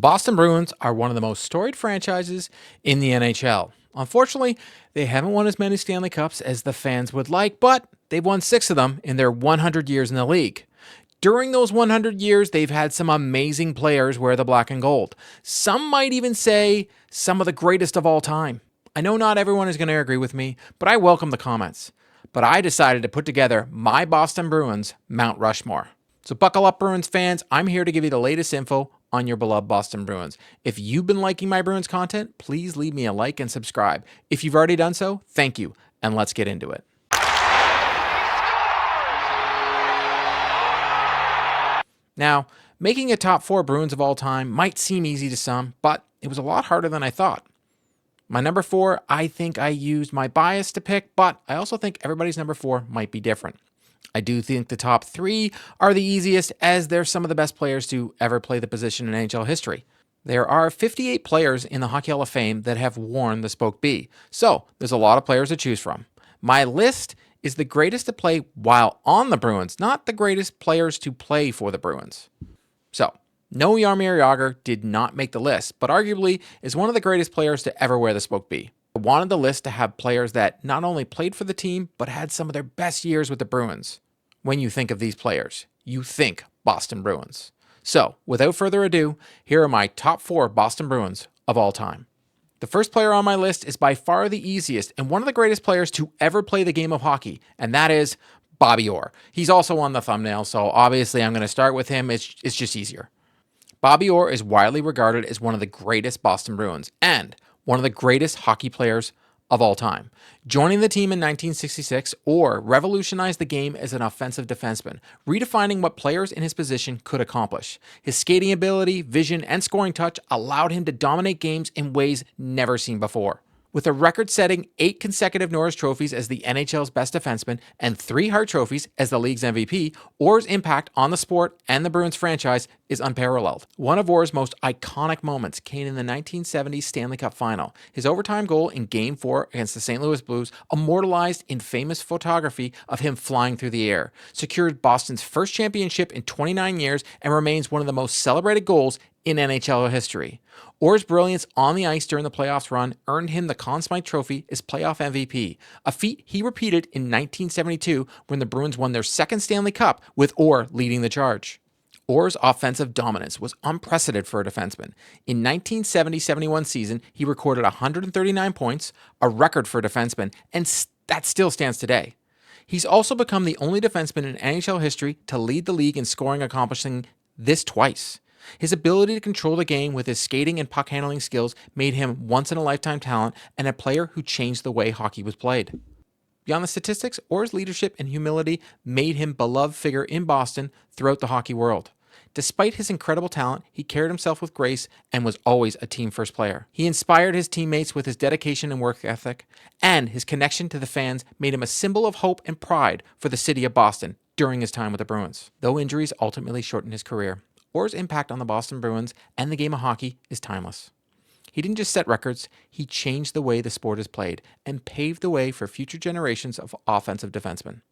The Boston Bruins are one of the most storied franchises in the NHL. Unfortunately, they haven't won as many Stanley Cups as the fans would like, but they've won 6 of them in their 100 years in the league. During those 100 years, they've had some amazing players wear the black and gold. Some might even say some of the greatest of all time. I know not everyone is going to agree with me, but I welcome the comments. But I decided to put together my Boston Bruins Mount Rushmore. So buckle up, Bruins fans. I'm here to give you the latest info on your beloved Boston Bruins. If you've been liking my Bruins content, please leave me a like and subscribe. If you've already done so, thank you, and let's get into it. Now, making a top 4 Bruins of all time might seem easy to some, but it was a lot harder than I thought. My number 4, I think I used my bias to pick, but I also think everybody's number 4 might be different. I do think the top 3 are the easiest, as they're some of the best players to ever play the position in NHL history. There are 58 players in the Hockey Hall of Fame that have worn the Spoke B, so there's a lot of players to choose from. My list is the greatest to play while on the Bruins, not the greatest players to play for the Bruins. So, no Jaromir Jagr did not make the list, but arguably is one of the greatest players to ever wear the Spoke B. I wanted the list to have players that not only played for the team, but had some of their best years with the Bruins. When you think of these players, you think Boston Bruins. So, without further ado, here are my top 4 Boston Bruins of all time. The first player on my list is by far the easiest and one of the greatest players to ever play the game of hockey, and that is BobbyOrr. He's also on the thumbnail, so obviously I'm going to start with him. It's just easier. BobbyOrr is widely regarded as one of the greatest Boston Bruins and one of the greatest hockey players of all time. Joining the team in 1966, Orr revolutionized the game as an offensive defenseman, redefining what players in his position could accomplish. His skating ability, vision, and scoring touch allowed him to dominate games in ways never seen before. With a record-setting 8 consecutive Norris trophies as the NHL's best defenseman and 3 Hart trophies as the league's MVP, Orr's impact on the sport and the Bruins franchise is unparalleled. One of Orr's most iconic moments came in the 1970 Stanley Cup Final. His overtime goal in Game 4 against the St. Louis Blues, immortalized in famous photography of him flying through the air, secured Boston's first championship in 29 years and remains one of the most celebrated goals in NHL history. Orr's brilliance on the ice during the playoffs run earned him the Conn Smythe Trophy as playoff MVP, a feat he repeated in 1972 when the Bruins won their second Stanley Cup with Orr leading the charge. Orr's offensive dominance was unprecedented for a defenseman. In 1970-71 season, he recorded 139 points, a record for a defenseman, and that still stands today. He's also become the only defenseman in NHL history to lead the league in scoring, accomplishing this twice. His ability to control the game with his skating and puck handling skills made him once-in-a-lifetime talent and a player who changed the way hockey was played. Beyond the statistics, Orr's leadership and humility made him a beloved figure in Boston throughout the hockey world. Despite his incredible talent, he carried himself with grace and was always a team-first player. He inspired his teammates with his dedication and work ethic, and his connection to the fans made him a symbol of hope and pride for the city of Boston during his time with the Bruins. Though injuries ultimately shortened his career, Orr's impact on the Boston Bruins and the game of hockey is timeless. He didn't just set records, he changed the way the sport is played and paved the way for future generations of offensive defensemen.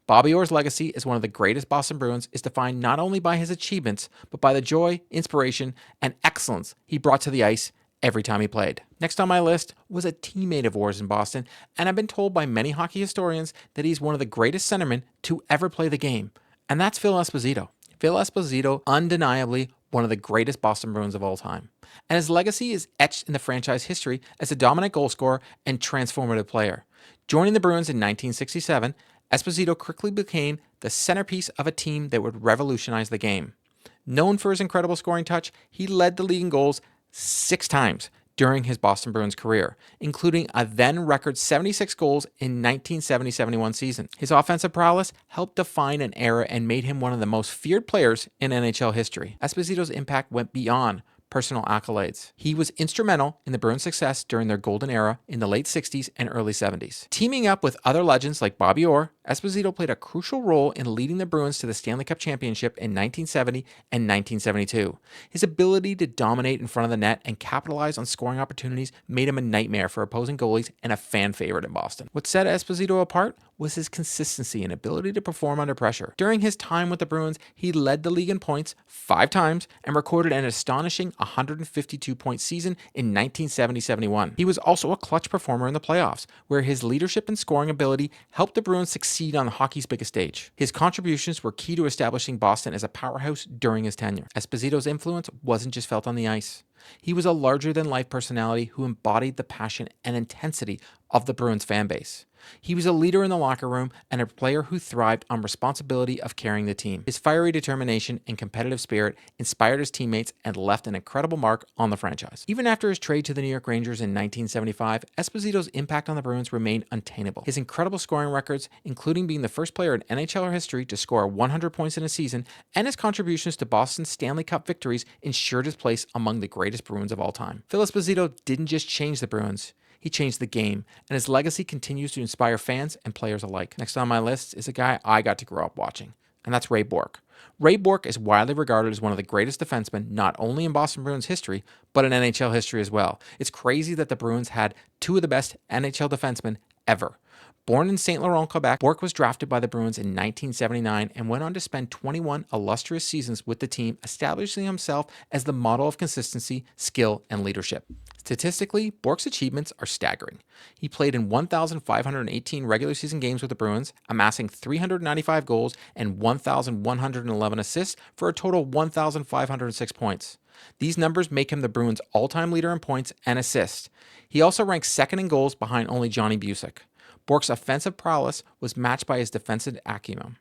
BobbyOrr's legacy as one of the greatest Boston Bruins is defined not only by his achievements, but by the joy, inspiration, and excellence he brought to the ice every time he played. Next on my list was a teammate of Orr's in Boston, and I've been told by many hockey historians that he's one of the greatest centermen to ever play the game, and that's Phil Esposito. Phil Esposito, undeniably one of the greatest Boston Bruins of all time, and his legacy is etched in the franchise history as a dominant goal scorer and transformative player. Joining the Bruins in 1967, Esposito quickly became the centerpiece of a team that would revolutionize the game. Known for his incredible scoring touch, he led the league in goals 6 times during his Boston Bruins career, including a then-record 76 goals in 1970-71 season. His offensive prowess helped define an era and made him one of the most feared players in NHL history. Esposito's impact went beyond personal accolades. He was instrumental in the Bruins' success during their golden era in the late 60s and early 70s. Teaming up with other legends like Bobby Orr Esposito played a crucial role in leading the Bruins to the Stanley Cup championship in 1970 and 1972. His ability to dominate in front of the net and capitalize on scoring opportunities made him a nightmare for opposing goalies and a fan favorite in Boston. What set Esposito apart was his consistency and ability to perform under pressure. During his time with the Bruins, he led the league in points 5 times and recorded an astonishing 152-point season in 1970-71. He was also a clutch performer in the playoffs, where his leadership and scoring ability helped the Bruins succeed on hockey's biggest stage. His contributions were key to establishing Boston as a powerhouse during his tenure. Esposito's influence wasn't just felt on the ice. He was a larger-than-life personality who embodied the passion and intensity of the Bruins fan base. He was a leader in the locker room and a player who thrived on responsibility of carrying the team. His fiery determination and competitive spirit inspired his teammates and left an incredible mark on the franchise. Even after his trade to the New York Rangers in 1975, Esposito's impact on the Bruins remained unattainable. His incredible scoring records, including being the first player in NHL history to score 100 points in a season, and his contributions to Boston's Stanley Cup victories ensured his place among the greatest Bruins of all time. Phil Esposito didn't just change the Bruins. He changed the game, and his legacy continues to inspire fans and players alike. Next on my list is a guy I got to grow up watching, and that's Ray Bourque. Ray Bourque is widely regarded as one of the greatest defensemen, not only in Boston Bruins history, but in NHL history as well. It's crazy that the Bruins had 2 of the best NHL defensemen ever. Born in St. Laurent, Quebec, Bourque was drafted by the Bruins in 1979 and went on to spend 21 illustrious seasons with the team, establishing himself as the model of consistency, skill, and leadership. Statistically, Bourque's achievements are staggering. He played in 1,518 regular season games with the Bruins, amassing 395 goals and 1,111 assists for a total of 1,506 points. These numbers make him the Bruins' all-time leader in points and assists. He also ranks second in goals behind only Johnny Bucyk. Bourque's offensive prowess was matched by his defensive acumen.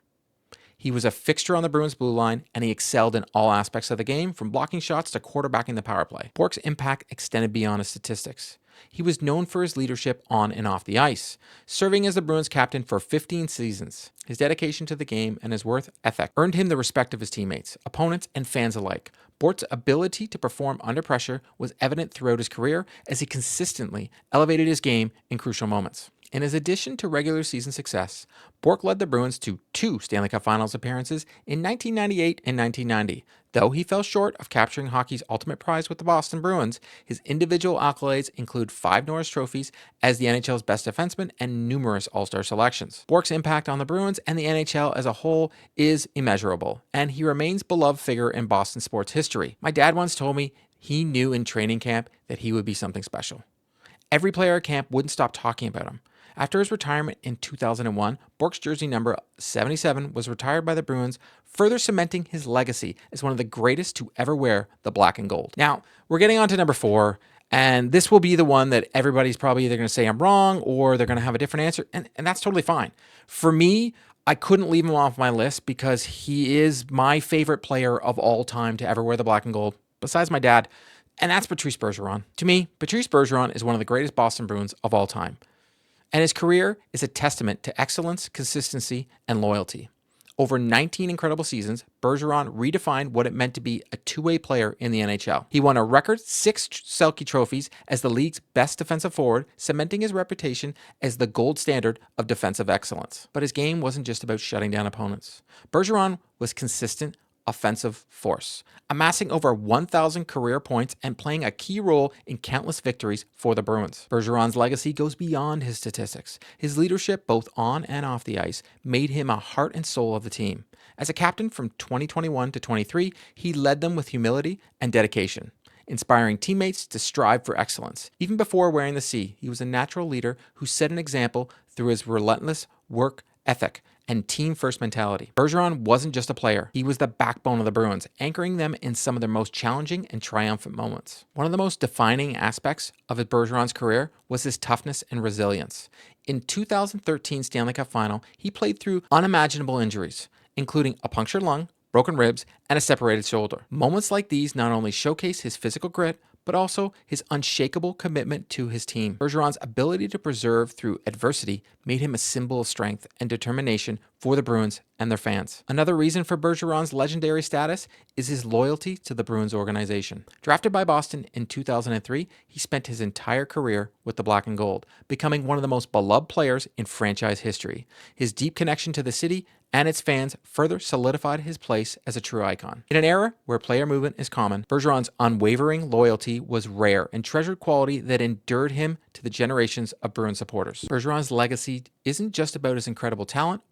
He was a fixture on the Bruins' blue line, and he excelled in all aspects of the game, from blocking shots to quarterbacking the power play. Bourque's impact extended beyond his statistics. He was known for his leadership on and off the ice, serving as the Bruins captain for 15 seasons. His dedication to the game and his work ethic earned him the respect of his teammates, opponents, and fans alike. Bourque's ability to perform under pressure was evident throughout his career as he consistently elevated his game in crucial moments. In his addition to regular season success, Bourque led the Bruins to 2 Stanley Cup Finals appearances in 1998 and 1990. Though he fell short of capturing hockey's ultimate prize with the Boston Bruins, his individual accolades include 5 Norris trophies as the NHL's best defenseman and numerous All-Star selections. Bourque's impact on the Bruins and the NHL as a whole is immeasurable, and he remains a beloved figure in Boston sports history. My dad once told me he knew in training camp that he would be something special. Every player at camp wouldn't stop talking about him. After his retirement in 2001, Bourque's jersey number 77 was retired by the Bruins, further cementing his legacy as one of the greatest to ever wear the black and gold. Now, we're getting on to number 4, and this will be the one that everybody's probably either going to say I'm wrong or they're going to have a different answer, and that's totally fine. For me, I couldn't leave him off my list because he is my favorite player of all time to ever wear the black and gold, besides my dad, and that's Patrice Bergeron. To me, Patrice Bergeron is one of the greatest Boston Bruins of all time. And his career is a testament to excellence, consistency, and loyalty. Over 19 incredible seasons, Bergeron redefined what it meant to be a two-way player in the NHL. He won a record 6 Selke trophies as the league's best defensive forward, cementing his reputation as the gold standard of defensive excellence. But his game wasn't just about shutting down opponents. Bergeron was consistent offensive force, amassing over 1,000 career points and playing a key role in countless victories for the Bruins. Bergeron's legacy goes beyond his statistics. His leadership, both on and off the ice, made him a heart and soul of the team. As a captain from 2021 to 23, he led them with humility and dedication, inspiring teammates to strive for excellence. Even before wearing the C, he was a natural leader who set an example through his relentless work ethic and team-first mentality. Bergeron wasn't just a player. He was the backbone of the Bruins, anchoring them in some of their most challenging and triumphant moments. One of the most defining aspects of Bergeron's career was his toughness and resilience. In 2013 Stanley Cup Final, he played through unimaginable injuries, including a punctured lung, broken ribs, and a separated shoulder. Moments like these not only showcase his physical grit, but also his unshakable commitment to his team. Bergeron's ability to persevere through adversity made him a symbol of strength and determination for the Bruins and their fans. Another reason for Bergeron's legendary status is his loyalty to the Bruins organization. Drafted by Boston in 2003, he spent his entire career with the Black and Gold, becoming one of the most beloved players in franchise history. His deep connection to the city and its fans further solidified his place as a true icon. In an era where player movement is common, Bergeron's unwavering loyalty was rare and treasured quality that endured him to the generations of Bruins supporters. Bergeron's legacy isn't just about his incredible talent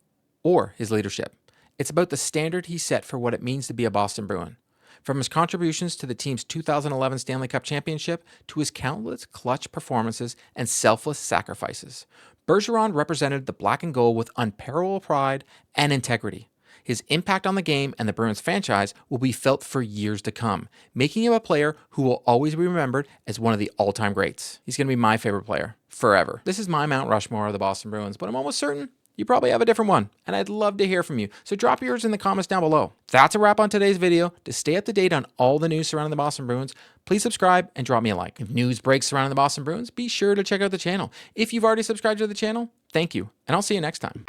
or his leadership. It's about the standard he set for what it means to be a Boston Bruin. From his contributions to the team's 2011 Stanley Cup championship to his countless clutch performances and selfless sacrifices, Bergeron represented the Black and Gold with unparalleled pride and integrity. His impact on the game and the Bruins franchise will be felt for years to come, making him a player who will always be remembered as one of the all-time greats. He's going to be my favorite player forever. This is my Mount Rushmore of the Boston Bruins, but I'm almost certain you probably have a different one, and I'd love to hear from you. So drop yours in the comments down below. That's a wrap on today's video. To stay up to date on all the news surrounding the Boston Bruins, please subscribe and drop me a like. If news breaks surrounding the Boston Bruins, be sure to check out the channel. If you've already subscribed to the channel, thank you, and I'll see you next time.